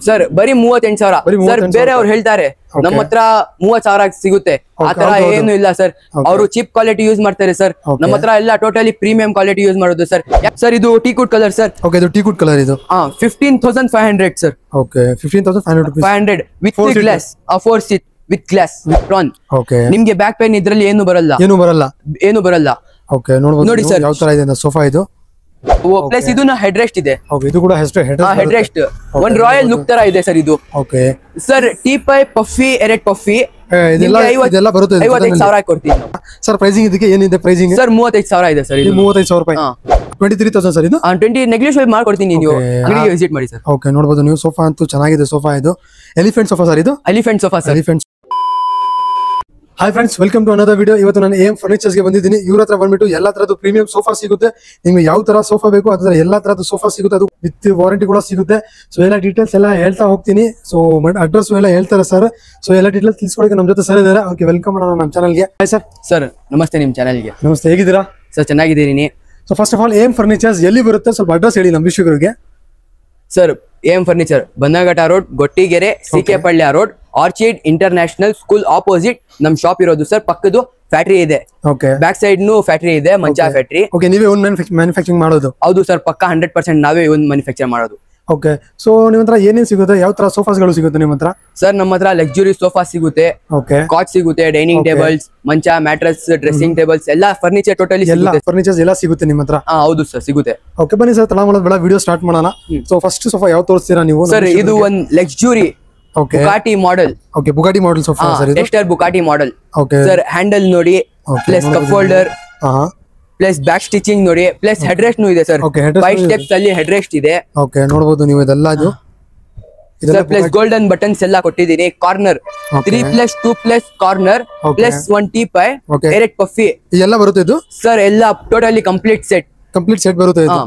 Sir ಬರೀ 38,000 sir. ಬೇರೆ ಅವ್ರು ಹೇಳ್ತಾರೆ ನಮ್ಮ ಹತ್ರ 30,000 ಸಿಗುತ್ತೆ, ಆತರ ಏನು ಇಲ್ಲ ಸರ್. ಅವರು ಚೀಪ್ ಕ್ವಾಲಿಟಿ ಯೂಸ್ ಮಾಡ್ತಾರೆ ಸರ್. ನಮ್ಮ ಹತ್ರ ಎಲ್ಲ ಟೋಟಲಿ ಪ್ರೀಮಿಯಂ ಕ್ವಾಲಿಟಿ ಯೂಸ್ ಮಾಡೋದು ಸರ್. ಸರ್ ಇದು ಟೀಕುಡ್ ಕಲರ್ ಸರ್. ಓಕೆ, ಇದು ಟೀಕುಡ್ ಕಲರ್ ಇದು. 15,500 sir. Okay, 15,500 with glass, 4 seat with glass with okay. ನಿಮ್ಗೆ ಬ್ಯಾಕ್ ಪೇನ್ ಇದ್ರಲ್ಲಿ ಏನು ಬರಲ್ಲ. ಓಕೆ, ನೋಡಿ ಸರ್ ಯಾವ ತರ ಇದೆ ಸೋಫಾ ಇದು. ಪ್ಲಸ್ ಇದು ಹೆಡ್ ರೆಸ್ಟ್ ಇದೆ. ಓಕೆ, ಇದು ಕೂಡ ಹೆಡ್ ರೆಸ್ಟ್ ಒಂದ್ ರಾಯಲ್ ಲುಕ್ ತರ ಇದೆ ಸರ್ ಇದು. ಓಕೆ ಸರ್ ಟೀಪೈ ಪಫಿ ಎರೆಡ್ ಪಫಿ ಇದೆಲ್ಲ ಬರುತ್ತೆ. 55,000 ಕೊಡ್ತೀನಿ ಸರ್. ಪ್ರೈಸಿಂಗ್ ಇದಕ್ಕೆ ಏನಿದೆ ಪ್ರೈಸಿಂಗ್? ಸರ್ 35,000 ಇದೆ ಸರ್. ಇದು 35,000 ರೂಪಾಯಿ. 23,000 ಸರ್ ಇದು. 20 ನೆಗ್ಲಿಜಿಬಲ್ ಮಾಡ್ಕೊಡ್ತೀನಿ, ನೀವು ಅಂಗಡಿಗೆ ವಿಸಿಟ್ ಮಾಡಿ ಸರ್. ಓಕೆ, ನೋಡಬಹುದು ನೀವು. ಸೋಫಾ ಅಂತೂ ಚೆನ್ನಾಗಿದೆ ಸೋಫಾ ಇದು. ಎಲಿಫೆಂಟ್ ಸೋಫಾ ಸರ್ ಇದು. Elephant sofa sir. Hi friends, welcome to another video. ಇವತ್ತು ನಾನು AM ಫರ್ನಿಚರ್ಸ್ ಗೆ ಬಂದಿದ್ದೀನಿ. ಇವ್ರ ಹತ್ರ ಬಂದ್ಬಿಟ್ಟು ಎಲ್ಲಾ ತರದ್ದು ಪ್ರೀಮಿಯಂ ಸೋಫಾ ಸಿಗುತ್ತೆ. ನಿಮ್ಗೆ ಯಾವ ತರ ಸೋಫಾ ಬೇಕು ಅದ್ರ ಎಲ್ಲಾ ತರದ್ದು ಸೋಫಾ ಸಿಗುತ್ತೆ. ಅದು ವಿತ್ ವಾರಂಟಿ ಕೂಡ ಸಿಗುತ್ತೆ. ಸೊ ಎಲ್ಲ ಡೀಟೇಲ್ಸ್ ಎಲ್ಲ ಹೇಳ್ತಾ ಹೋಗ್ತೀನಿ. ಸೊ ಅಡ್ರೆಸ್ ಎಲ್ಲ ಹೇಳ್ತಾರೆ ಸರ್. ಸೊ ಎಲ್ಲ ಡೀಟೇಲ್ಸ್ ತಿಳಿಸ್ಕೊಡಕ್ಕೆ ನಮ್ಮ ಜೊತೆ ಸರ್ ಇದ್ದಾರೆ. ಓಕೆ, ವೆಲ್ಕಮ್ ಮಾಡೋಣ ನಮ್ಮ ಚಾನಲ್ಗೆ. Hi sir. ಸರ್ ನಮಸ್ತೆ, ನಿಮ್ ಚಾನಲ್ಗೆ ನಮಸ್ತೆ. ಹೇಗಿದ್ದೀರಾ ಸರ್? ಚೆನ್ನಾಗಿದ್ದೀನಿ. So first of all AM furnitures ಎಲ್ಲಿ ಬರುತ್ತೆ ಸ್ವಲ್ಪ ಅಡ್ರೆಸ್ ಹೇಳಿ ನಮ್ಮ ವೀಕ್ಷಕರಿಗೆ. Sir AM furniture Bannerghatta road, Gottigere, ಸಿಕೆಪಳ್ಳಿ road, orchid international school opposite ನಮ್ ಶಾಪ್ ಇರೋದು ಸರ್. ಪಕ್ಕದ್ದು ಫ್ಯಾಕ್ಟರಿ ಇದೆ. ಓಕೆ, ಬ್ಯಾಕ್ ಸೈಡ್ ಫ್ಯಾಕ್ಟರಿ ಇದೆ, ಮಂಚಾ ಫ್ಯಾಕ್ಟರಿ. ಓಕೆ, ನೀವೇ ಓನ್ ಮ್ಯಾನುಫ್ಯಾಕ್ಚರಿಂಗ್ ಮಾಡೋದು? ಹೌದು ಸರ್, ಪಕ್ಕ 100% ನಾವೇ ಒಂದು ಮ್ಯಾನುಫ್ಯಾಕ್ಚರ್ ಮಾಡೋದು. ಓಕೆ, ಸೊ ನಿಮ್ಮ ಹತ್ರ ಏನೇನು ಸಿಗುತ್ತೆ? ಯಾವ ತರ ಸೋಫಾಸ್ಗಳು ಸಿಗುತ್ತೆ ನಿಮ್ಮ ಹತ್ರ? ಸರ್ ನಮ್ಮ ಹತ್ರ ಲಕ್ಸುರಿ ಸೋಫಾ ಸಿಗುತ್ತೆ, ಓಕೆ, ಕಾಟ್ ಸಿಗುತ್ತೆ, ಡೈನಿಂಗ್ ಟೇಬಲ್ಸ್, ಮಂಚ, ಮ್ಯಾಟ್ರಸ್, ಡ್ರೆಸ್ಸಿಂಗ್ ಟೇಬಲ್ಸ್, ಎಲ್ಲ ಫರ್ನಿಚರ್ ಟೋಟಲಿ ಸಿಗುತ್ತೆ. ಫರ್ನಿಚರ್ಸ್ ಎಲ್ಲ ಸಿಗುತ್ತೆ ನಿಮ್ಮ ಹತ್ರ? ಹೌದು ಸರ್, ಸಿಗುತ್ತೆ. ಓಕೆ, ಬನ್ನಿ ಸರ್, ತಡ ಮಾಡೋದು ಬೇಡ, ವಿಡಿಯೋ ಸ್ಟಾರ್ಟ್ ಮಾಡೋಣ. ಸೊ ಫಸ್ಟ್ ಸೋಫಾ ಯಾವ ತೋರಿಸ್ತೀರಾ ನೀವು? ಸರ್ ಇದು ಒಂದು luxury Bugatti model. Okay, Bugatti model sofa sir ಇದು. ಎಸ್ಟರ್ Bugatti model. Okay sir handle ನೋಡಿ, plus cup holder, plus back stitching ನೋಡಿ, ಪ್ಲಸ್ ಹೆಡ್ ರೆಸ್ಟ್ ಇದೆ ಸರ್. 5 ಸ್ಟೆಪ್ಸ್ ಅಲ್ಲಿ ಹೆಡ್ ರೆಸ್ಟ್ ಇದೆ. ಓಕೆ, ನೋಡಬಹುದು ನೀವು ಇದೆಲ್ಲ. ಸರ್ ಪ್ಲಸ್ ಗೋಲ್ಡನ್ ಬಟನ್ಸ್ ಎಲ್ಲ ಕೊಟ್ಟಿದ್ದೀನಿ. Corner 3+2+ corner, plus 1 teapoy, 2 puffy ಎಲ್ಲ ಬರುತ್ತೆ ಇದು. ಸರ್ ಎಲ್ಲ ಟೋಟಲಿ ಕಂಪ್ಲೀಟ್ ಸೆಟ್ ಬರುತ್ತೆ ಇದು.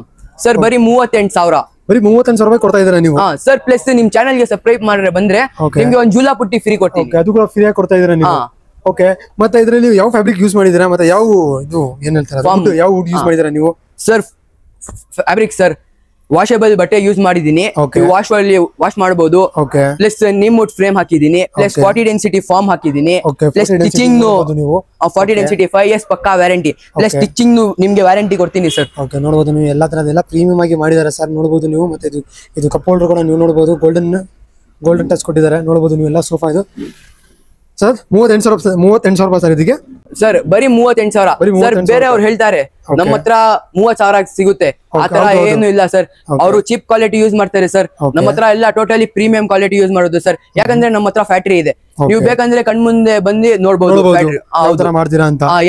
ಸರ್ ಬರೀ 38,000. ಬರೀ 38,000 ರೂಪಾಯಿ ಕೊಡ್ತಾ ಇದ್ದೀರಾ ನೀವು? ಸರ್ ಪ್ಲಸ್ ನಿಮ್ ಚಾನಲ್ ಗೆ ಸಬ್ಸ್ಕ್ರೈಬ್ ಮಾಡಿದ್ರೆ ಬಂದ್ರೆ ನಿಮ್ಗೆ ಒಂದು ಜೂಲಾ ಪುಟ್ಟಿ ಫ್ರೀ ಕೊಡ್ತೀನಿ. ಅದು ಕೂಡ ಫ್ರೀ ಆಗಿ ಕೊಡ್ತಾ ಇದ್ದೀರಾ ನೀವು? ಓಕೆ, ಮತ್ತೆ ಇದ್ರಲ್ಲಿ ನೀವು ಯಾವ ಫ್ಯಾಬ್ರಿಕ್ ಯೂಸ್ ಮಾಡಿದೀರಾ? ಮತ್ತೆ ಯಾವ ಇದು ಏನ್ ಹೇಳ್ತಾರೆ, ಯಾವ ವುಡ್ ಯೂಸ್ ಮಾಡಿದೀರಾ ನೀವು? ಸರ್ ಫ್ಯಾಬ್ರಿಕ್ ಸರ್ ವಾಷಬಲ್ ಬಟ್ಟೆ ಯೂಸ್ ಮಾಡಿದೀನಿ. ವಾಶ್ ಮಾಡಬಹುದು. ಪ್ಲಸ್ ನಿಮ್ ವುಡ್ ಫ್ರೇಮ್ ಹಾಕಿದೀನಿ. ಪ್ಲಸ್ 40 ಡೆನ್ಸಿಟಿ ಫಾರ್ಮ್ ಹಾಕಿದೀನಿ. ಪ್ಲಸ್ ಸ್ಟಿಚಿಂಗ್ 40 ಡೆನ್ಸಿಟಿ 5 years ಪಕ್ಕಾ ವ್ಯಾರಂಟಿ. ಪ್ಲಸ್ ಸ್ಟಿಚಿಂಗ್ ನಿಮ್ಗೆ ವ್ಯಾರಂಟಿ ಕೊಡ್ತೀನಿ ಸರ್. ಓಕೆ, ನೋಡಬಹುದು ನೀವು ಎಲ್ಲಾ ತರದೆಲ್ಲ ಪ್ರೀಮಿಯಂ ಆಗಿ ಮಾಡಿದ್ದಾರೆ ಸರ್. ನೋಡಬಹುದು ನೀವು. ಮತ್ತೆ ಇದು ಕಪ್ ಹೋಲ್ಡರ್ ಕೂಡ ನೀವು ನೋಡಬಹುದು, ಗೋಲ್ಡನ್ ಟಚ್ ಕೊಟ್ಟಿದ್ದಾರೆ. ನೋಡಬಹುದು ನೀವು ಎಲ್ಲ ಸೋಫಾ ಇದು. ಸರ್ 38,000 ರೂಪಾಯಿ ಸರ್ ಇದಕ್ಕೆ. ಸರ್ ಬರೀ 38,000 ಸರ್. ಬೇರೆ ಅವ್ರು ಹೇಳ್ತಾರೆ ನಮ್ಮ ಹತ್ರ 30,000 ಸಿಗುತ್ತೆ, ಆತರ ಏನು ಇಲ್ಲ ಸರ್. ಅವರು ಚೀಪ್ ಕ್ವಾಲಿಟಿ ಯೂಸ್ ಮಾಡ್ತಾರೆ ಸರ್. ನಮ್ಮ ಹತ್ರ ಎಲ್ಲ ಟೋಟಲಿ ಪ್ರೀಮಿಯಂ ಕ್ವಾಲಿಟಿ ಯೂಸ್ ಮಾಡೋದು ಸರ್. ಯಾಕಂದ್ರೆ ನಮ್ಮ ಹತ್ರ ಫ್ಯಾಕ್ಟರಿ ಇದೆ. ನೀವು ಬೇಕಂದ್ರೆ ಕಣ್ಮುಂದೆ ಬಂದು ನೋಡ್ಬೋದು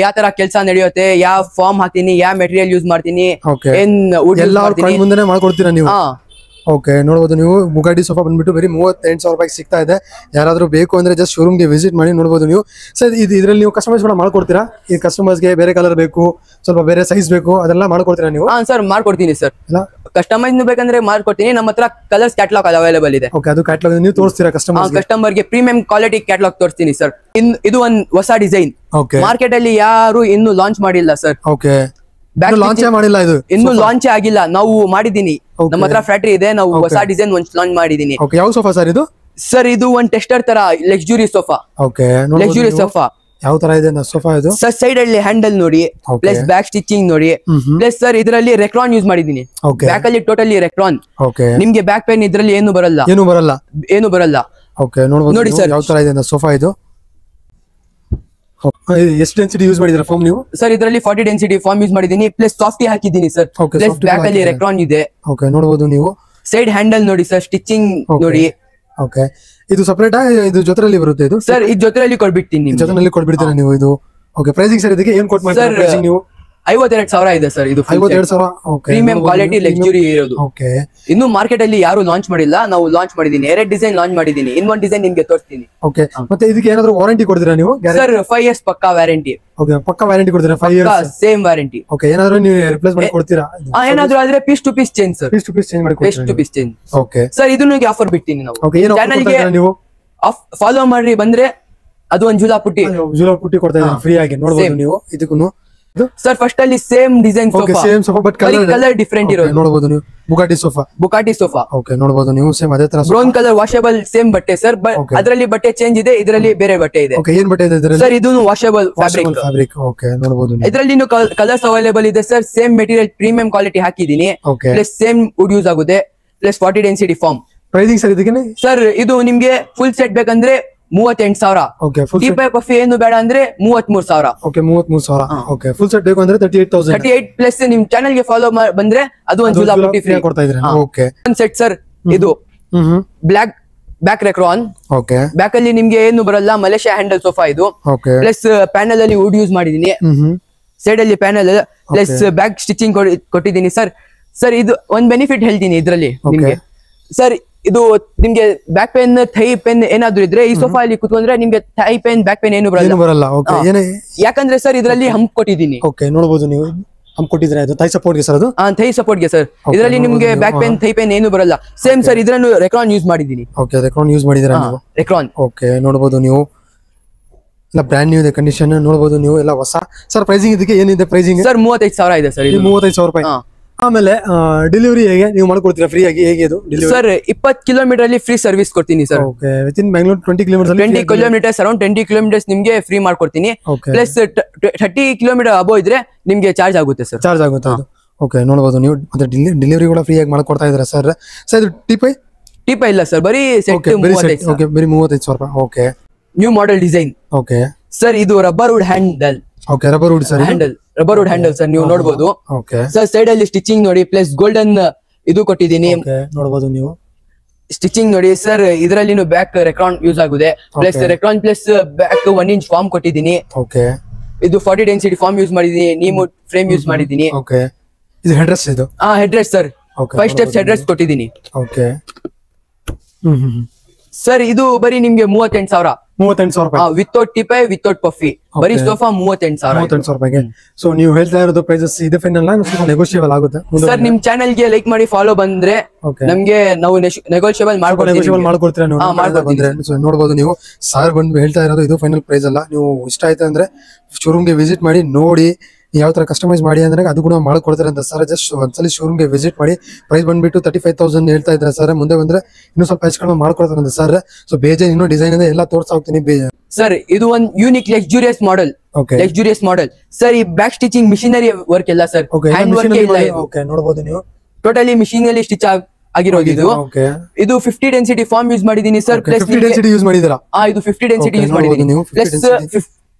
ಯಾವ ತರ ಕೆಲಸ ನಡೆಯುತ್ತೆ, ಯಾವ ಫಾರ್ಮ್ ಹಾಕ್ತೀನಿ, ಯಾವ ಮೆಟೀರಿಯಲ್ ಯೂಸ್ ಮಾಡ್ತೀನಿ, ಏನ್ ಮುಂದೆ ಮಾಡ್ಕೊಡ್ತೀರಾ ನೀವು? ಓಕೆ, ನೋಡಬಹುದು ನೀವು. ಬುಗಾಟಿ ಸೋಫಾ ಬಂದ್ಬಿಟ್ಟು ಬರೀ 38,000 ರೂಪಾಯಿ ಸಿಗ್ತಾ ಇದೆ. ಯಾರಾದ್ರೂ ಬೇಕು ಅಂದ್ರೆ ಜಸ್ಟ್ ಶೋರೂಮ್ ಗೆ ವಿಸಿಟ್ ಮಾಡಿ ನೋಡಬಹುದು ನೀವು. ಸರ್ ಇದ್ರಲ್ಲಿ ನೀವು ಕಸ್ಟಮೈಸ್ ಕೂಡ ಮಾಡ್ಕೊಡ್ತೀರಾ? ಈ ಕಸ್ಟಮರ್ಸ್ ಗೆ ಬೇರೆ ಕಲರ್ ಬೇಕು, ಸ್ವಲ್ಪ ಬೇರೆ ಸೈಜ್ ಬೇಕು, ಅದೆಲ್ಲ ಮಾಡ್ಕೊಡ್ತೀರಾ ನೀವು? ಸರ್ ಮಾಡ್ಕೊಡ್ತೀನಿ ಸರ್. ಕಸ್ಟಮೈಸ್ ಬೇಕಂದ್ರೆ ಮಾಡ್ಕೊಡ್ತೀನಿ. ನಮ್ಮ ಹತ್ರ ಕಲರ್ಸ್ ಕ್ಯಾಟಲಾಗ್ ಅವೈಲೇಬಲ್ ಇದೆ. ಓಕೆ, ಅದು ಕ್ಯಾಟಲಾಗ್ ನೀವು ತೋರಿಸ್ತೀರಾ ಕಸ್ಟಮರ್ ಗೆ ಪ್ರೀಮಿಯಂ ಕ್ವಾಲಿಟಿ ಕ್ಯಾಟಲಾಗ್ ತೋರಿಸ್ತೀನಿ ಸರ್. ಇದು ಒಂದು ಹೊಸ ಡಿಸೈನ್ ಮಾರ್ಕೆಟ್ ಅಲ್ಲಿ ಯಾರು ಇನ್ನು ಲಾಂಚ್ ಮಾಡಿಲ್ಲ ಸರ್. ಓಕೆ, ಲಾಂಚ್ ಮಾಡಿಲ್ಲ, ಇದು ಇನ್ನು ಲಾಂಚ್ ಆಗಿಲ್ಲ. ನಾವು ಮಾಡಿದೀನಿ, ನಮ್ಮ ಹತ್ರ ಫ್ಯಾಕ್ಟರಿ ಇದೆ. ನಾವು ಹೊಸ ಡಿಸೈನ್ ಒಂದು ಲಾಂಚ್ ಮಾಡಿದೀನಿ. ಯಾವ ಸೋಫಾ ಸರ್ ಇದು? ಸರ್ ಇದು ಒಂದು ಟೆಸ್ಟರ್ ತರ luxury sofa. Okay, luxury sofa ಯಾವ ತರ ಇದೆ ಸೋಫಾ ಇದು? ಸರ್ ಸೈಡ್ ಅಲ್ಲಿ ಹ್ಯಾಂಡಲ್ ನೋಡಿ, ಪ್ಲಸ್ ಬ್ಯಾಕ್ ಸ್ಟಿಚಿಂಗ್ ನೋಡಿ. ಪ್ಲಸ್ ಸರ್ ಇದರಲ್ಲಿ ರೆಕ್ರಾನ್ ಯೂಸ್ ಮಾಡಿದೀನಿ. ಬ್ಯಾಕ್ ಅಲ್ಲಿ ಟೋಟಲಿ ರೆಕ್ರಾನ್. ನಿಮ್ಗೆ ಬ್ಯಾಕ್ ಪೇನ್ ಇದ್ರಲ್ಲಿ ಏನು ಬರಲ್ಲ. ಓಕೆ, ನೋಡಿ ಸರ್ ಯಾವ ತರ ಇದೆ ಸೋಫಾ ಇದು. ಎಷ್ಟು ಡೆನ್ಸಿಟಿ ಯೂಸ್ ಮಾಡಿದಿರಾ ಫಾರ್ಮ್ ನೀವು? ಸರ್ ಇದರಲ್ಲಿ 40 ಡೆನ್ಸಿಟಿ ಫಾರ್ಮ್ ಯೂಸ್ ಮಾಡಿದೀನಿ. ಪ್ಲಸ್ ಸಾಫ್ಟಿ ಹಾಕಿದೀನಿ ಸರ್. ಪ್ಲಸ್ ಬ್ಯಾಕ್ ಅಲ್ಲಿ ರೆಕ್ರಾನ್ ಇದೆ. ಓಕೆ, ನೋಡಬಹುದು ನೀವು. ಸೈಡ್ ಹ್ಯಾಂಡಲ್ ನೋಡಿ ಸರ್, ಸ್ಟಿಚಿಂಗ್ ನೋಡಿ. ಓಕೆ, ಇದು ಸಪರೇಟ್ ಇದು ಜೊತೆಯಲ್ಲಿ ಬರುತ್ತೆ ಇದು? ಸರ್ ಇದು ಜೊತೆಯಲ್ಲಿ ಕೊಡ್ಬಿಡ್ತೀನಿ. ಜೊತೆಯಲ್ಲಿ ಕೊಡ್ಬಿಡ್ತೀರಾ ನೀವು ಇದು? ಓಕೆ, ಪ್ರೈಸಿಂಗ್ ಸರ್ ಇದಕ್ಕೆ ಏನ್ ಕೊಟ್ಟು ಮಾಡ್ತೀರಾ ನೀವು? 52,000 ಇದೆ ಸರ್. ಇದು 52,000 ಪ್ರೀಮಿಯಂ ಕ್ವಾಲಿಟಿ ಲಕ್ಸುರಿ ಇರೋದು. ಓಕೆ, ಇನ್ನು ಮಾರ್ಕೆಟ್ ಅಲ್ಲಿ ಯಾರು ಲಾಂಚ್ ಮಾಡಿಲ್ಲ, ನಾವು ಲಾಂಚ್ ಮಾಡಿದೀನಿ. 2 ಡಿಸೈನ್ ಲಾಂಚ್ ಮಾಡಿದೀನಿ. ಇನ್ನೊಂದು ಡಿಸೈನ್ ನಿಮ್ಗೆ ತೋರಿಸ್ತೀನಿ. ಓಕೆ, ಮತ್ತೆ ಇದಕ್ಕೆ ಏನಾದ್ರು ವಾರಂಟಿ ಕೊಡ್ತೀರಾ ನೀವು? ಸರ್ 5 years ಪಕ್ಕಾ ವ್ಯಾರಂಟಿ. ಓಕೆ, ಪಕ್ಕಾ ವ್ಯಾರಂಟಿ ಕೊಡ್ತೀರಾ? 5 years ಸೇಮ್ ವ್ಯಾರಂಟಿ. ಓಕೆ, ಏನಾದ್ರು ನೀವು ರಿಪ್ಲೇಸ್ ಮಾಡಿ ಕೊಡ್ತೀರಾ? ಏನಾದ್ರು ಆದ್ರೆ piece to piece change sir. Piece to piece change ಮಾಡಿ ಕೊಡ್ತೀರಾ? Piece to piece change. Okay sir ಇದನ್ನ ಆಫರ್ ಬಿಡ್ತೀನಿ ನಾವು. ಓಕೆ, ಏನು ಆಫರ್ ಕೊಡ್ತೀರಾ ನೀವು? ಫಾಲೋ ಮಾಡ್ರಿ ಬಂದ್ರೆ ಅದು ಒಂದು ಜೂಲಾ ಪುಟ್ಟಿ ಕೊಡ್ತಾ ಇದ್ದೀನಿ ಫ್ರೀ ಆಗಿ. ನೋಡಬಹುದು ನೀವು. ಇದಕ್ಕೂ ಸರ್ ಫಸ್ಟ್ ಅಲ್ಲಿ same design okay sofa, same sofa but colour different ಇರೋದು. ನೋಡಬಹುದು ನೀವು ಬುಗಾಟಿ ಸೋಫಾ. ಬುಕಾಟಿ ಸೋಫಾ ಓಕೆ ನೋಡಬಹುದು ನೀವು ಸೇಮ್ ಅದೇ ತರ ಬ್ರೌನ್ ಕಲರ್ ವಾಷೇಬಲ್ ಸೇಮ್ ಬಟ್ಟೆ ಸರ್. ಅದರಲ್ಲಿ ಬಟ್ಟೆ ಚೇಂಜ್ ಇದೆ, ಇದರಲ್ಲಿ ಬೇರೆ ಬಟ್ಟೆ ಇದೆ. ಓಕೆ ಏನ್ ಬಟ್ಟೆ ಇದೆ ಇದರಲ್ಲಿ? ಸರ್ ಇದು ವಾಷೇಬಲ್ ಫ್ಯಾಬ್ರಿಕ್. ಫ್ಯಾಬ್ರಿಕ್ ಓಕೆ ನೋಡಬಹುದು ನೀವು. ಇದರಲ್ಲಿ ಕಲರ್ಸ್ ಅವೈಲೇಬಲ್ ಇದೆ sir. Same material premium quality ಹಾಕಿದೀನಿ. Okay plus same wood use ಆಗುತ್ತೆ, plus 40 density foam. Pricing sir ಇದಕ್ಕೆ? ಸರ್ ಇದು ನಿಮ್ಗೆ ಫುಲ್ ಸೆಟ್ ಬೇಕಂದ್ರೆ 38,000. ಓಕೆ ಫುಲ್ ಟೀ ಪಫಿ ಏನು ಬೇಡ ಅಂದ್ರೆ 33,000. ಓಕೆ 33,000. ಓಕೆ ಫುಲ್ ಸೆಟ್ ಬೇಕು ಅಂದ್ರೆ 38,000. 38 ಪ್ಲಸ್ ನಿಮ್ ಚಾನಲ್ ಗೆ ಫಾಲೋ ಬಂದ್ರೆ ಅದು ಒಂದು ಜುಲಾ ಪುಟ್ಟಿ ಫ್ರೀ ಕೊಡ್ತಾ ಇದ್ರಿ. ಓಕೆ ಒಂದು ಸೆಟ್ ಸರ್. ಇದು block back Recron. Okay back ಅಲ್ಲಿ ನಿಮ್ಗೆ ಏನು ಬರಲ್ಲ, ಮಲೇಷಿಯಾ ಹ್ಯಾಂಡಲ್ ಸೋಫಾ ಇದು. ಓಕೆ ಪ್ಲಸ್ ಪ್ಯಾನಲ್ ಅಲ್ಲಿ ವುಡ್ ಯೂಸ್ ಮಾಡಿದೀನಿ, ಸೈಡ್ ಅಲ್ಲಿ ಪ್ಯಾನಲ್ ಪ್ಲಸ್ ಬ್ಯಾಕ್ ಸ್ಟಿಚಿಂಗ್ ಕೊಟ್ಟಿದ್ದೀನಿ ಸರ್. ಸರ್ ಇದು ಒಂದ್ ಬೆನಿಫಿಟ್ ಹೇಳ್ತೀನಿ ಇದ್ರಲ್ಲಿ ನಿಮ್ಗೆ. ಸರ್ ಇದು ನಿಮ್ಗೆ ಬ್ಯಾಕ್ ಪೇನ್ ಥೈ ಪೇನ್ ಏನಾದ್ರು ಇದ್ರೆ ಈ ಸೋಫಾ ಅಲ್ಲಿ ಕುತ್ಕೊಂಡ್ರೆ ನಿಮ್ಗೆ ಥೈ ಪೇನ್ ಬ್ಯಾಕ್ ಪೇನ್ ಏನು ಬರಲ್ಲ. ಓಕೆ ಯಾಕಂದ್ರೆ ಸರ್ ಇದರಲ್ಲಿ ಹಂಪ್ ಕೊಟ್ಟಿದ್ದೀನಿ. ಓಕೆ ನೋಡಬಹುದು ನೀವು ಹಂಪ್ ಕೊಟ್ಟಿದ್ರೆ ಅದು ಥೈ ಸಪೋರ್ಟ್ ಗೆ ಸರ್. ಅದು ಥೈ ಸಪೋರ್ಟ್ ಗೆ ಸರ್. ಇದರಲ್ಲಿ ನಿಮ್ಗೆ ಬ್ಯಾಕ್ ಪೇನ್ ಥೈ ಪೇನ್ ಏನು ಬರಲ್ಲ. ಸೇಮ್ ಸರ್ ಇದ್ರನ್ನು ರೆಕ್ರಾನ್ ಯೂಸ್ ಮಾಡಿದ್ದೀನಿ. ಓಕೆ ರೆಕ್ರಾನ್ ಯೂಸ್ ಮಾಡಿದಿರಾ ನೀವು? ರೆಕ್ರಾನ್ ಓಕೆ ನೋಡಬಹುದು ನೀವು ಎಲ್ಲ ಬ್ರ್ಯಾಂಡ್ ನ್ಯೂ ಇದೆ ಕಂಡೀಷನ್. ನೋಡಬಹುದು ನೀವು ಎಲ್ಲ ಹೊಸ. ಸರ್ ಪ್ರೈಸಿಂಗ್ ಇದಕ್ಕೆ ಏನಿದೆ ಪ್ರೈಸಿಂಗ್? ಸರ್ 35,000 ಇದೆ ಸರ್. 35,000 ರೂಪಾಯಿ. ಆಮೇಲೆ ಡೆಲಿವರಿ ಹೇಗೆ ನೀವು ಮಾಡ್ಕೊಡ್ತೀರಾ ಫ್ರೀ ಆಗಿ? ಹೇಗೆ ಇದು ಡೆಲಿವರಿ? ಸರ್ 20 ಕಿಲೋಮೀಟರ್ ಅಲ್ಲಿ ಫ್ರೀ ಸರ್ವಿಸ್ ಕೊಡ್ತೀನಿ sir. Okay with in Bengaluru 20 kilometre 20 kilometres around 20 kilometres ನಿಮ್ಗೆ ಫ್ರೀ ಮಾಡ್ಕೊಡ್ತೀನಿ. ಪ್ಲಸ್ 30 ಕಿಲೋಮೀಟರ್ ಅಬೋ ಇದ್ರೆ ನಿಮ್ಗೆ ಚಾರ್ಜ್ ಆಗುತ್ತೆ ಸರ್. ಚಾರ್ಜ್ ಆಗುತ್ತೆ ಅದು. ಓಕೆ ನೋಡಬಹುದು ನೀವು ಮತ್ತೆ ಡೆಲಿವರಿ ಕೂಡ ಫ್ರೀ ಆಗಿ ಮಾಡ್ಕೊಡ್ತಾ ಇದ್ದೀರಾ ಸರ್. ಸರ್ ಇದು ಟಿಪೈ ಇಲ್ಲ ಸರ್, ಬರೀ ಸೆಟ್. ಓಕೆ ಬರೀ 35,000 ರೂಪಾಯಿ. Okay new model design. Okay sir ಇದು rubber wood handle. Okay rubber wood sir. Rubber wood handle sir ನೀವು ನೋಡಬಹುದು. ಓಕೆ ಸರ್ ಸೈಡ್ ಅಲ್ಲಿ ಸ್ಟಿಚಿಂಗ್ ನೋಡಿ, ಪ್ಲಸ್ ಗೋಲ್ಡನ್ ಇದು ಕೊಟ್ಟಿದ್ದೀನಿ. ನೋಡಬಹುದು ನೀವು ಸ್ಟಿಚಿಂಗ್ ನೋಡಿ ಸರ್. ಇದರಲ್ಲಿ ಬ್ಯಾಕ್ ರೆಕ್ರಾನ್ ಯೂಸ್ ಆಗುತ್ತೆ, plus Recron plus back 1 inch foam ಕೊಟ್ಟಿದ್ದೀನಿ. ಓಕೆ ಇದು 40 ಡೆನ್ಸಿಟಿ ಫಾರ್ಮ್ ಯೂಸ್ ಮಾಡಿದೀನಿ, ನೀಮು ಫ್ರೇಮ್ ಯೂಸ್ ಮಾಡಿದೀನಿ. ಓಕೆ ಇದು ಹೆಡ್ ರೆಸ್ಟ್ ಇದು? Head rest sir. 5 steps head rest ಕೊಟ್ಟಿದ್ದೀನಿ. ಓಕೆ ಸರ್ ಇದು ಬರೀ ನಿಮ್ಗೆ 38,000. 38,000 ರೂಪಾಯಿ ವಿತೌಟ್ ಟಿಪೈ ವಿತೌಟ್ ಪಫಿ ಬರೀ ಸೋಫಾ 38,000 ರೂಪಾಯಿಗೆ. ಸೊ ನೀವು ಹೇಳ್ತಾ ಇರೋದು ಪ್ರೈಸಸ್ ಇದೆ ಫೈನಲ್ ಸ್ವಲ್ಪ ನೆಗೋಷಿಯಬಲ್ ಆಗುತ್ತೆ ಸರ್. ನಿಮ್ ಚಾನೆಲ್ ಗೆ ಲೈಕ್ ಮಾಡಿ ಫಾಲೋ ಬಂದ್ರೆ ನಮ್ಗೆ ನಾವು ನೆಗೋಷಿಯಬಲ್ ಮಾಡ್ಕೊಡ್ತೀರಾ ಬಂದ್ರೆ. ನೋಡಬಹುದು ನೀವು ಸಾರ್ ಬಂದು ಹೇಳ್ತಾ ಇರೋದು ಇದು ಫೈನಲ್ ಪ್ರೈಸ್ ಅಲ್ಲ. ನೀವು ಇಷ್ಟ ಆಯ್ತು ಅಂದ್ರೆ ಶೋರೂಮ್ ಗೆ ವಿಸಿಟ್ ಮಾಡಿ ನೋಡಿ ಯಾವ ತರ ಕಸ್ಟಮೈಸ್ ಮಾಡಿ ಅಂದ್ರೆ ಅದು ಕೂಡ ಮಾಡ್ಕೊಡ್ತಾರೆ ಅಂತ ಸರ್. ಜಸ್ಟ್ ಒಂದ್ಸಲಿ ಶೋರೂಮ್ ಗೆ ವಿಸಿಟ್ ಮಾಡಿ. ಪ್ರೈಸ್ ಬಂದ್ಬಿಟ್ಟು 35,000 ಹೇಳ್ತಾ ಇದ್ದಾರೆ ಸರ್. ಮುಂದೆ ಬಂದ್ರೆ ಇನ್ನೂ ಸ್ವಲ್ಪ ಹೆಚ್ಚು ಕಡಿಮೆ ಮಾಡ್ಕೊಡ್ತಾರೆ ಅಂತ ಸರ್. ಸೊ ಬೇಜಾನ್ ಇನ್ನೂ ಡಿಸೈನ್ ಇದೆ ಎಲ್ಲ ತೋರ್ಸ ಹೋಗ್ತೀನಿ ಸರ್. ಇದು ಒಂದು unique luxurious model. Luxurious model sir. ಈ ಬ್ಯಾಕ್ ಸ್ಟಿಚಿಂಗ್ ಮಿಷಿನರಿ ವರ್ಕ್ ಇಲ್ಲ ಸರ್, ಹ್ಯಾಂಡ್ ವರ್ಕ್ ಇಲ್ಲ. ನೋಡಬಹುದು ನೀವು ಟೋಟಲಿ ಮಿಷಿನ್ ಅಲ್ಲಿ ಸ್ಟಿಚ್ ಆಗಿರೋದು ಇದು. ಇದು 50 ಡೆನ್ಸಿಟಿ ಫಾರ್ಮ್ ಯೂಸ್ ಮಾಡಿದೀನಿ ಸರ್. ಪ್ಲಸ್ 50 ಡೆನ್ಸಿಟಿ ಯೂಸ್ ಮಾಡಿದಿರಾ? ಇದು 50 ಡೆನ್ಸಿಟಿ ಯೂಸ್ ಮಾಡಿದೀನಿ. ಪ್ಲಸ್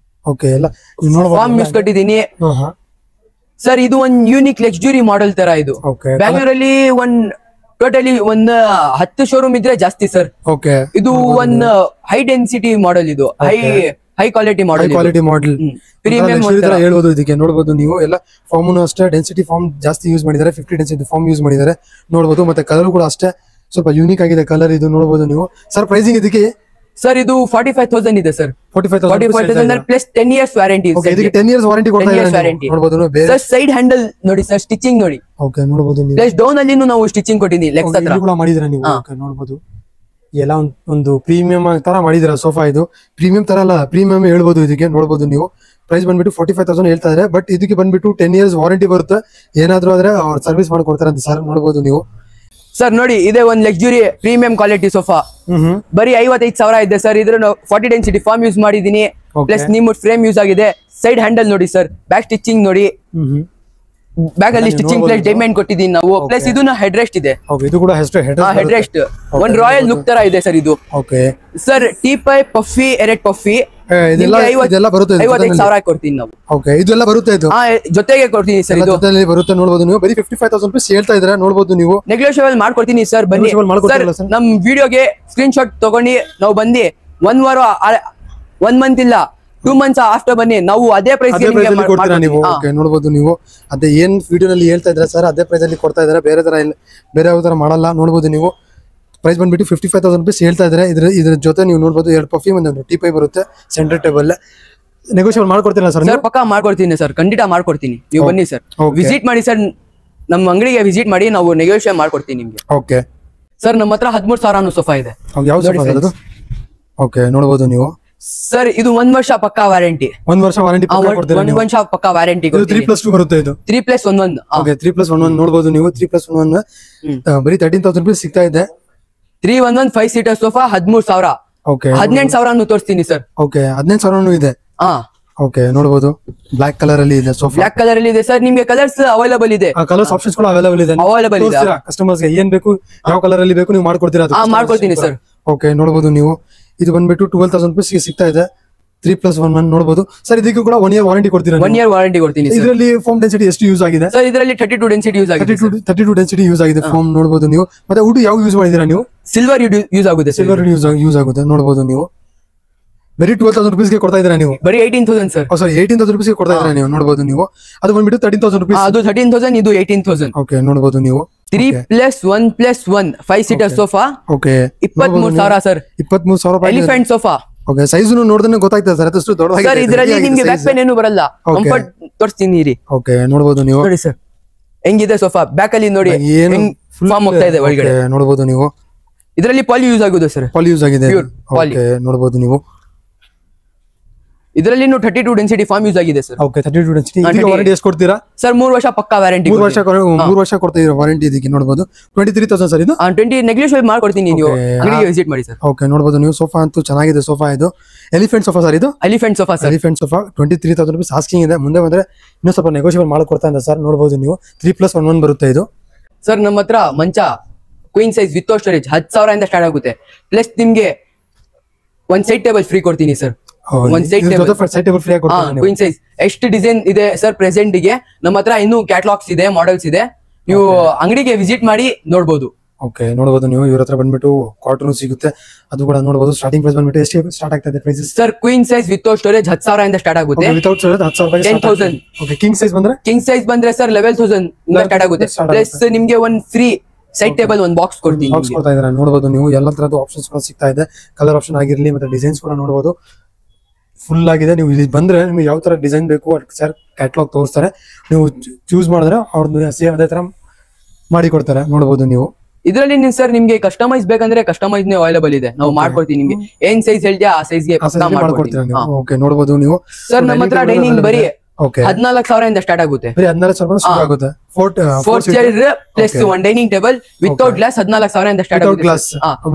ಓಕೆ ಎಲ್ಲ ಫಾರ್ಮ್ ಯೂಸ್ ಕೊಟ್ಟಿದ್ದೀನಿ ಸರ್. ಇದು ಒಂದು ಯೂನಿಕ್ ಲಕ್ಸುರಿ ಮಾಡೆಲ್ ತರ. ಇದು ಬ್ಯಾಂಗ್ಳೂರಲ್ಲಿ ಟೋಟಲಿ 10 ಶೋರೂಮ್ ಇದ್ರೆ ಜಾಸ್ತಿ ಸರ್. ಓಕೆ ಇದು ಒಂದು ಹೈ ಡೆನ್ಸಿಟಿ ಮಾಡೆಲ್. ಇದು ಹೈ ಕ್ವಾಲಿಟಿ ಮಾಡೆಲ್. ಪ್ರೀಮಿಯಂ ಹೇಳ್ಬೋದು ಇದಕ್ಕೆ. ನೋಡಬಹುದು ನೀವು ಎಲ್ಲ ಫಾರ್ಮ್ ಅಷ್ಟೇ ಡೆನ್ಸಿಟಿ ಫಾರ್ಮ್ ಜಾಸ್ತಿ ಯೂಸ್ ಮಾಡಿದ್ದಾರೆ. 50 ಡೆನ್ಸಿಟಿ ಫಾರ್ಮ್ ಯೂಸ್ ಮಾಡಿದ್ದಾರೆ ನೋಡಬಹುದು. ಮತ್ತೆ ಕಲರ್ ಕೂಡ ಅಷ್ಟೇ ಸ್ವಲ್ಪ ಯೂನಿಕ್ ಆಗಿದೆ ಕಲರ್. ಇದು ನೋಡಬಹುದು ನೀವು ಸರ್. ಪ್ರೈಸಿಂಗ್ ಇದಕ್ಕೆ ಸರ್ ಇದು 45,000 ಇದೆ sir. 45,000 plus 10 years warranty. 10 years warranty ಕೊಡ್ತಾರೆ. ಸರ್ ಸೈಡ್ ಹ್ಯಾಂಡಲ್ ನೋಡಿ ಸರ್, ಸ್ಟಿಚಿಂಗ್ ನೋಡಿ. ಓಕೆ ನೋಡಬಹುದು ನೀವು. ಪ್ಲಸ್ ಡೌನ್ ಅಲ್ಲಿ ನಾವು ಸ್ಟಿಚಿಂಗ್ ಕೊಟ್ಟಿದ್ದೀವಿ ಲೆಗ್ಸ್ ಹತ್ರ ಕೂಡ ಮಾಡಿದಿರಾ ನೀವು? ಓಕೆ ನೋಡಬಹುದು ಎಲ್ಲ ಒಂದು ಪ್ರೀಮಿಯಂ ತರ ಮಾಡಿದಿರಾ ಸೋಫಾ. ಇದು ಪ್ರೀಮಿಯಂ ತರ ಅಲ್ಲ, ಪ್ರೀಮಿಯಂ ಹೇಳ್ಬೋದು ಇದಕ್ಕೆ. ನೋಡಬಹುದು ನೀವು ಪ್ರೈಸ್ ಬಂದ್ಬಿಟ್ಟು 45,000 ಹೇಳ್ತಾ ಇದ್ದಾರೆ. ಬಟ್ ಇದಕ್ಕೆ ಬಂದ್ಬಿಟ್ಟು 10 ಇಯರ್ಸ್ ವಾರಂಟಿ ಬರುತ್ತೆ. ಏನಾದ್ರೂ ಆದ್ರೆ ಅವ್ರು ಸರ್ವಿಸ್ ಮಾಡ್ಕೊಡ್ತಾರೆ ಅಂತ ಸರ್. ನೋಡಬಹುದು ನೀವು ಸರ್. ನೋಡಿ ಇದೆ ಒಂದು ಲಕ್ಸುರಿ ಪ್ರೀಮಿಯಂ ಕ್ವಾಲಿಟಿ ಸೋಫಾ. ಬರೀ 55,000 ಇದೆ ಸರ್. ಇದ್ರ 40 ಡೆನ್ಸಿಟಿ ಫಾರ್ಮ್ ಯೂಸ್ ಮಾಡಿದೀನಿ. ಪ್ಲಸ್ ನಿಮ್ ಫ್ರೇಮ್ ಯೂಸ್ ಆಗಿದೆ. ಸೈಡ್ ಹ್ಯಾಂಡಲ್ ನೋಡಿ ಸರ್, ಬ್ಯಾಕ್ ಸ್ಟಿಚಿಂಗ್ ನೋಡಿ. ಬ್ಯಾಗ್ ಅಲ್ಲಿ ಸ್ಟಿಚಿಂಗ್ ಪ್ಲಸ್ ಡೈಮಂಡ್ ಕೊಟ್ಟಿದೀನಿ ನಾವು. ಪ್ಲಸ್ ಇದು ಹೆಡ್ ರೆಸ್ಟ್ ಇದೆ. ಇದು ಕೂಡ ಹೆಡ್ ರೆಸ್ಟ್ ಒಂದು ರಾಯಲ್ ಲುಕ್ ತರ ಇದೆ ಸರ್ ಇದು. ಸರ್ ಟೀಪೈ ಪಫಿ ಎರೆಡ್ ಪಫಿ ಇದೆಲ್ಲ ಬರುತ್ತೆ. 55,000 ಕೊಡ್ತೀನಿ ನಾವು. ಓಕೆ ಇದೆಲ್ಲ ಬರುತ್ತೆ. ಇದು ಜೊತೆಗೆ ಕೊಡ್ತೀನಿ ಸರ್. ಇದು ಬರುತ್ತೆ. ನೋಡಬಹುದು ನೀವು ಬರೀ 55,000 ರೂಪಾಯಿ ಹೇಳ್ತಾ ಇದ್ರೆ. ನೋಡಬಹುದು ನೀವು ನೆಗೋಷಿಯಬಲ್ ಮಾಡ್ಕೊಡ್ತೀನಿ ಸರ್. ಬನ್ನಿ ಸರ್, ನಮ್ ವಿಡಿಯೋಗೆ ಸ್ಕ್ರೀನ್ ಶಾಟ್ ತಗೊಂಡು ನಾವು ಬಂದು 1 ವಾರ 1 ಮಂತ್ ಇಲ್ಲ 2 ಮಂತ್ಸ್ ಆಫ್ಟರ್ ಬನ್ನಿ, ನಾವು ಅದೇ ಪ್ರೈಸ್ ಕೊಡ್ತೀರಾ ನೀವು. ನೋಡಬಹುದು ನೀವು ಅದೇ ಏನ್ ವಿಡಿಯೋನಲ್ಲಿ ಹೇಳ್ತಾ ಇದ್ರೆ ಸರ್ ಅದೇ ಪ್ರೈಸ್ ಅಲ್ಲಿ ಕೊಡ್ತಾ ಇದಾರೆ. ಬೇರೆ ಯಾವ ತರ ಮಾಡಲ್ಲ. ನೋಡಬಹುದು ನೀವು ಪ್ರೈಸ್ ಬಂದ್ಬಿಟ್ಟು 55,000 ರೂಪಾಯಿ ಹೇಳ್ತಾ ಇದ್ರೆ. ಇದ್ರ ಜೊತೆ ನೀವು ನೋಡಬಹುದು 2 ಪಫಿ ಒಂದು ಟೀಪೈ ಬರುತ್ತೆ ಸೆಂಟರ್ ಟೇಬಲ್. ನೆಗೋಷಿಯೇಟ್ ಮಾಡ್ಕೊಡ್ತೀರಾ ಸರ್? ಪಕ್ಕಾ ಮಾಡ್ಕೊಡ್ತೀನಿ ಸರ್, ಖಂಡಿತ ಮಾಡ್ಕೊಡ್ತೀನಿ. ನೀವು ಬನ್ನಿ ಸರ್, ವಿಸಿಟ್ ಮಾಡಿ ಸರ್, ನಮ್ಮ ಅಂಗಡಿಗೆ ವಿಸಿಟ್ ಮಾಡಿ, ನಾವು ನೆಗೋಷಿಯೇಟ್ ಮಾಡ್ಕೊಡ್ತೀನಿ ನಿಮ್ಗೆ. ಓಕೆ ಸರ್, ನಮ್ಮ ಹತ್ರ 13,000 ಸೋಫಾ ಇದೆ. ಯಾವ ಸೋಫಾ ಅದು? ಓಕೆ ನೋಡಬಹುದು ನೀವು ಸರ್ ಇದು 1 ವರ್ಷ ಪಕ್ಕಾ ವಾರಂಟಿ. 1 ವರ್ಷ ವಾರಂಟಿ ಕೊಡ್ತೀರಾ 1 ವರ್ಷ ಪಕ್ಕಾ ವಾರಂಟಿ. 3+2 ಬರುತ್ತೆ ಇದು. 3+1. ಓಕೆ 3+1 ನೋಡಬಹುದು ನೀವು. 3+1 ಬರೀ 13,000 ರೂಪಾಯಿ ಸಿಗ್ತಾ ಇದೆ. 311 5 ಸೀಟರ್ ಸೋಫಾ 13,000. ಓಕೆ 18,000 ತೋರಿಸ್ತೀನಿ ಸರ್. ಓಕೆ 18,000 ಇದೆ. ಓಕೆ ನೋಡಬಹುದು ಬ್ಲಾಕ್ ಕಲರ್ ಅಲ್ಲಿ ಇದೆ ಸೋಫಾ. ಬ್ಲಾಕ್ ಕಲರ್ ಅಲ್ಲಿ ಇದೆ ಸರ್. ನಿಮ್ಗೆ ಕಲರ್ಸ್ ಅವೈಲೇಬಲ್ ಇದೆ. ಕಲರ್ಸ್ ಆಪ್ಷನ್ಸ್ ಕೂಡ ಅವೈಲೇಬಲ್ ಇದೆ. ಕಸ್ಟಮರ್ಸ್ ಗೆ ಏನ್ ಬೇಕು ಯಾವ ಕಲರ್ ಅಲ್ಲಿ ಬೇಕು ನೀವು ಮಾಡ್ಕೊಡ್ತೀರಾ? ಮಾಡ್ಕೊಡ್ತೀನಿ ಸರ್. ಓಕೆ ನೋಡಬಹುದು ನೀವು. ಇದು ಬಂದ್ಬಿಟ್ಟು 12,000 ರೂಪಾಯಿ ಸಿಗ್ತಾ ಇದೆ. 3+1 ನೋಡಬಹುದು ಸರ್. ಇದಕ್ಕೂ ಕೂಡ 1 ಇಯರ್ ವಾರಂಟಿ ಕೊಡ್ತೀರಾ? 1 ಇಯರ್ ವಾರಂಟಿ ಕೊಡ್ತೀನಿ. ಇದರಲ್ಲಿ ಫೋಮ್ ಡೆನ್ಸಿಟಿ ಎಷ್ಟು ಯೂಸ್ ಆಗಿದೆ ಸರ್? ಇದರಲ್ಲಿ 32 ಡೆನ್ಸಿಟಿ ಯೂಸ್ ಆಗಿದೆ. 32 ಡೆನ್ಸಿಟಿ ಯೂಸ್ ಆಗಿದೆ ಫೋಮ್ ನೋಡಬಹುದು ನೀವು. ಮತ್ತೆ ವುಡ್ ಯಾವ ಯೂಸ್ ಮಾಡಿದೀರಾ ನೀವು? ಸಿಲ್ವರ್ ಯೂಸ್ ಆಗುತ್ತೆ. ಸಿಲ್ವರ್ ಯೂಸ್ ಆಗುತ್ತೆ ನೋಡಬಹುದು ನೀವು. ಬರೀ 12,000 ರೂಪೀಸ್ಗೆ ಕೊಡ್ತಾ ಇದ್ದೀರಾ ನೀವು? ಬರೀ 18,000 ಸರ್. ಸಾರಿ 18,000 ರೂಪೀಸ್ಗೆ ಕೊಡ್ತಾ ಇದ್ದೀರಾ ನೀವು ನೋಡಬಹುದು ನೀವು. ಅದು ಬಂದ್ಬಿಟ್ಟು 13,000 ರೂಪೀಸ್. ಅದು 13,000 ಇದು 18,000. ಓಕೆ ನೋಡಬಹುದು ನೀವು. 3+1+1 5 ಸೀಟರ್ ಸೋಫಾ. Okay 23,000 sir. 23,000 ರೂಪಾಯಿ. Elephant sofa. ಓಕೆ ಸೈಜ್ ನೋಡಿದ್ರೆ ಗೊತ್ತಾಗ್ತದೆ ಸರ್ ಅದಷ್ಟು ದೊಡ್ಡದಾಗಿದೆ ಸರ್. ಇದರಲ್ಲಿ ನಿಮಗೆ ಬ್ಯಾಕ್ ಪೇನ್ ಏನು ಬರಲ್ಲ. ಕಂಫರ್ಟ್ ತೋರಿಸ್ತೀನಿ ಇರಿ. ಓಕೆ ನೋಡಬಹುದು ನೀವು. ನೋಡಿ ಸರ್ ಹೆಂಗಿದೆ ಸೋಫಾ. ಬ್ಯಾಕ್ ಅಲ್ಲಿ ನೋಡಿ ಫಾರ್ಮ್ ಹೋಗ್ತಾ ಇದೆ ಒಳಗಡೆ ನೋಡಬಹುದು ನೀವು. ಇದರಲ್ಲಿ ಪಾಲಿ ಯೂಸ್ ಆಗುತ್ತೆ ಸರ್. ಪಾಲಿ ಯೂಸ್ ಆಗಿದೆ. ಓಕೆ ನೋಡಬಹುದು ನೀವು. ಇದರಲ್ಲಿ 32 ಡೆನ್ಸಿಟಿ ಫಾರ್ಮ್ ಯೂಸ್ ಆಗಿದೆ ಸರ್. Okay 32 density. ಇದಕ್ಕೆ ವಾರಂಟಿ ಎಷ್ಟು ಕೊಡ್ತೀರಾ ಸರ್? 3 ವರ್ಷ ಪಕ್ಕಾ ವಾರಂಟಿ. 3 ವರ್ಷ ಕೊಡ್ತಾ ಇದೀರಾ ವಾರಂಟಿ ಇದಕ್ಕೆ ನೋಡಬಹುದು. 23,000 ಸರ್ ಇದು. 20 ನೆಗ್ಲಿಜಿಬಲ್ ಮಾಡ್ಕೊಡ್ತೀನಿ. ನೀವು ಅಂಗಡಿಗೆ ವಿಸಿಟ್ ಮಾಡಿ ಸರ್. ಓಕೆ ನೋಡಬಹುದು ನೀವು. ಸೋಫಾ ಅಂತೂ ಚೆನ್ನಾಗಿದೆ ಸೋಫಾ. ಇದು ಎಲಿಫೆಂಟ್ ಸೋಫಾ ಸರ್. ಇದು elephant sofa sir. Elephant sofa 23,000 rupees asking ಇದೆ. ಮುಂದೆ ಬಂದ್ರೆ ಇನ್ನೂ ಸ್ವಲ್ಪ ನೆಗೋಷಿಯೇಟ್ ಮಾಡ್ಕೊಡ್ತಾ ಇದೆ ಸರ್. ನೋಡಬಹುದು ನೀವು. 3+1 ಬರುತ್ತೆ ಇದು. ಸರ್ ನಮ್ಮ ಹತ್ರ ಮಂಚ ಕ್ವೀನ್ ಸೈಜ್ ವಿತ್ ಸ್ಟೋರೇಜ್ 10,000 ಇಂದ ಸ್ಟಾರ್ಟ್ ಆಗುತ್ತೆ. ಪ್ಲಸ್ ನಿಮ್ಗೆ ಒಂದ್ ಸೈಡ್ ಟೇಬಲ್ ಫ್ರೀ ಕೊಡ್ತೀನಿ ಸರ್. ಒಂದ್ side table free queen size. ಎಷ್ಟು ಡಿಸೈನ್ ಇದೆ ಸರ್ ಪ್ರೆಸೆಂಟ್ ಗೆ ನಮ್ಮ ಹತ್ರ ಇನ್ನೂ ಕ್ಯಾಟಲಾಗ್ಸ್ ಇದೆ, ಮಾಡೆಲ್ಸ್ ಇದೆ. ನೀವು ಅಂಗಡಿಗೆ ವಿಸಿಟ್ ಮಾಡಿ ನೋಡಬಹುದು. ಓಕೆ ನೋಡಬಹುದು ನೀವು. ಇವ್ರ ಹತ್ರ ಬಂದ್ಬಿಟ್ಟು ಕಾಟನ್ ಸಿಗುತ್ತೆ. ಅದು ಕೂಡ ನೋಡಬಹುದು. ಸ್ಟಾರ್ಟಿಂಗ್ ಪ್ರೈಸ್ ಬಂದ್ಬಿಟ್ಟು ಎಷ್ಟು ಸ್ಟಾರ್ಟ್ ಆಗ್ತಾ ಇದೆ prices sir? Queen size with storage 10,000 ಇಂದ ಸ್ಟಾರ್ಟ್ ಆಗುತ್ತೆ. Without storage 10,000. Okay king size ಬಂದ್ರೆ ಸರ್ 11,000 ಇಂದ ಸ್ಟಾರ್ಟ್ ಆಗುತ್ತೆ. ಪ್ಲಸ್ ನಿಮ್ಗೆ ಒಂದ್ ಫ್ರೀ ಸೈಡ್ ಟೇಬಲ್ ಒಂದು ಬಾಕ್ಸ್ ಕೊಡ್ತೀನಿ. ಕೊಡ್ತಾ ಇದ್ದಾರೆ ನೋಡಬಹುದು ನೀವು. ಎಲ್ಲ ತರದ್ದು ಆಪ್ಷನ್ಸ್ ಕೂಡ ಸಿಗ್ತಾ ಇದೆ. ಕಲರ್ ಆಪ್ಷನ್ ಆಗಿರಲಿ ಮತ್ತೆ ಡಿಸೈನ್ಸ್ ಕೂಡ ನೋಡಬಹುದು. ಫುಲ್ ಆಗಿದೆ. ನೀವು ಇಲ್ಲಿ ಬಂದ್ರೆ ನಿಮ್ಗೆ ಯಾವ ತರ ಡಿಸೈನ್ ಬೇಕು ಸರ್ ಕ್ಯಾಟಲಾಗ್ ತೋರಿಸ್ತಾರೆ. ನೀವು ಚೂಸ್ ಮಾಡಿದ್ರೆ ಅವ್ರದ್ದು ಸೇಮ್ ಅದೇ ತರ ಮಾಡಿ ಕೊಡ್ತಾರೆ ನೋಡಬಹುದು ನೀವು. ಇದರಲ್ಲಿ ನೀವು ಸರ್ ನಿಮ್ಗೆ ಕಸ್ಟಮೈಸ್ ಬೇಕಂದ್ರೆ ಕಸ್ಟಮೈಸ್ ಅವೈಲೇಬಲ್ ಇದೆ. ನಾವು ಮಾಡ್ಕೊಡ್ತೀವಿ. ನಿಮ್ಗೆ ಏನ್ ಸೈಜ್ ಹೇಳ್ತೀಯಾ ಆ ಸೈಜ್ಗೆ ಮಾಡ್ಕೊಡ್ತೀರಾ ನೀವು. ಓಕೆ ನೋಡಬಹುದು ನೀವು. ಸರ್ ನಮ್ಮ ಹತ್ರ ಡೈನಿಂಗ್ ಬರೀ 14,000 ಇಂದ ಸ್ಟಾರ್ಟ್ ಆಗುತ್ತೆ. 14,000 ಶುರು ಆಗುತ್ತೆ. 4 chair plus 1 dining table without glass 14,000 ಇಂದ ಸ್ಟಾರ್ಟ್ ಆಗುತ್ತೆ.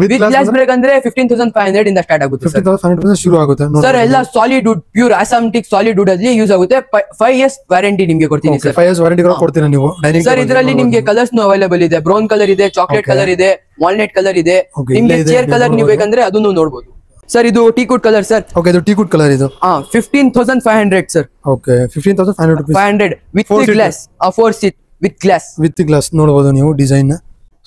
ವಿತ್ ಗ್ಲಾಸ್ ಬೇಕಂದ್ರೆ 15,500 ಇಂದ ಸ್ಟಾರ್ಟ್ ಆಗುತ್ತೆ. 15,500 ಶುರು ಆಗುತ್ತೆ ಸರ್. ಎಲ್ಲ ಸಾಲಿಡ್ ವುಡ್, ಪ್ಯೂರ್ ಅಸಾಮ್ಟಿಕ್ ಸಾಲಿಡ್ ವುಡ್ ಅಲ್ಲಿ ಯೂಸ್ ಆಗುತ್ತೆ. 5 ಇಯರ್ಸ್ ವಾರಂಟಿ ನಿಮ್ಗೆ ಕೊಡ್ತೀನಿ ಸರ್. 5 ಇಯರ್ಸ್ ವಾರಂಟಿ ಕೂಡ ಕೊಡ್ತೀರಾ ನೀವು ಸರ್? ಇದರಲ್ಲಿ ನಿಮ್ಗೆ ಕಲರ್ಸ್ ಅವೈಲೇಬಲ್ ಇದೆ. ಬ್ರೌನ್ ಕಲರ್ ಇದೆ, ಚಾಕ್ಲೇಟ್ ಕಲರ್ ಇದೆ, ವಾಲ್ನಟ್ ಕಲರ್ ಇದೆ. ನಿಮ್ಗೆ ಚೇರ್ ಕಲರ್ ನೀವು ಬೇಕಂದ್ರೆ ಅದನ್ನು ನೋಡಬಹುದು ಸರ್. ಇದು ಟೀಕುಡ್ ಕಲರ್ ಸರ್. ಓಕೆ ಇದು ಟೀಕುಡ್ ಕಲರ್. ಇದು 15,500 sir. Okay 15,500 with glass. 4 seat with glass ನೋಡಬಹುದು ನೀವು ಡಿಸೈನ್.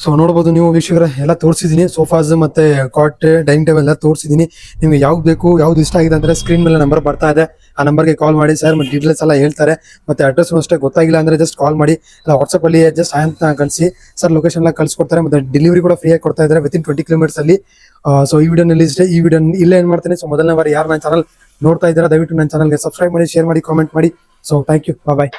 ಸೊ ನೋಡಬಹುದು ನೀವು ವೀಕ್ಷಕರ ಎಲ್ಲ ತೋರಿಸಿದೀನಿ. ಸೋಫಾಸ್ ಮತ್ತೆ ಕಾಟ್ ಡೈನಿಂಗ್ ಟೇಬಲ್ ಎಲ್ಲ ತೋರಿಸಿದೀನಿ. ನಿಮ್ಗೆ ಯಾವ್ದು ಬೇಕು ಯಾವ್ದು ಇಷ್ಟ ಆಗಿದೆ ಅಂದ್ರೆ ಸ್ಕ್ರೀನ್ ಮೇಲೆ ನಂಬರ್ ಬರ್ತಾ ಇದೆ. ಆ ನಂಬರ್ಗೆ ಕಾಲ್ ಮಾಡಿ ಸರ್. ಮತ್ತೆ ಡೀಟೇಲ್ಸ್ ಎಲ್ಲ ಹೇಳ್ತಾರೆ. ಮತ್ತೆ ಅಡ್ರೆಸ್ ಅಷ್ಟೇ ಗೊತ್ತಾಗಿಲ್ಲ ಅಂದ್ರೆ ಜಸ್ಟ್ ಕಾಲ್ ಮಾಡಿ. ಇಲ್ಲ ವಾಟ್ಸ್ಆಪ್ ಅಲ್ಲಿ ಜಸ್ಟ್ ಅಂತ ಕಳಿಸಿ ಸರ್ ಲೊಕೇಶನ್ ಎಲ್ಲ ಕಳ್ಸಿಕೊಡ್ತಾರೆ. ಮತ್ತೆ ಡೆಲಿವರಿ ಕೂಡ ಫ್ರೀ ಆಗಿ ಕೊಡ್ತಾ ಇದ್ದಾರೆ ವಿತಿನ್ 20 ಕಿಲೋಮೀಟರ್ಸ್ ಅಲ್ಲಿ. ಸೊ ಈ ವಿಡಿಯೋನಲ್ಲಿ ಇಷ್ಟೇ. ಈ ವಿಡಿಯೋ ಇಲ್ಲೇ ಏನ್ ಮಾಡ್ತೇನೆ. ಸೊ ಮೊದಲನೇ ಬಾರಿ ಯಾರು ನನ್ನ ಚಾನಲ್ ನೋಡ್ತಾ ಇದ್ದೀರಾ ದಯವಿಟ್ಟು ನನ್ನ ಚಾನಲ್ಗೆ ಸಬ್ಸ್ಕ್ರೈಬ್ ಮಾಡಿ, ಶೇರ್ ಮಾಡಿ, ಕಾಮೆಂಟ್ ಮಾಡಿ. So thank you. ಬಾಯ್.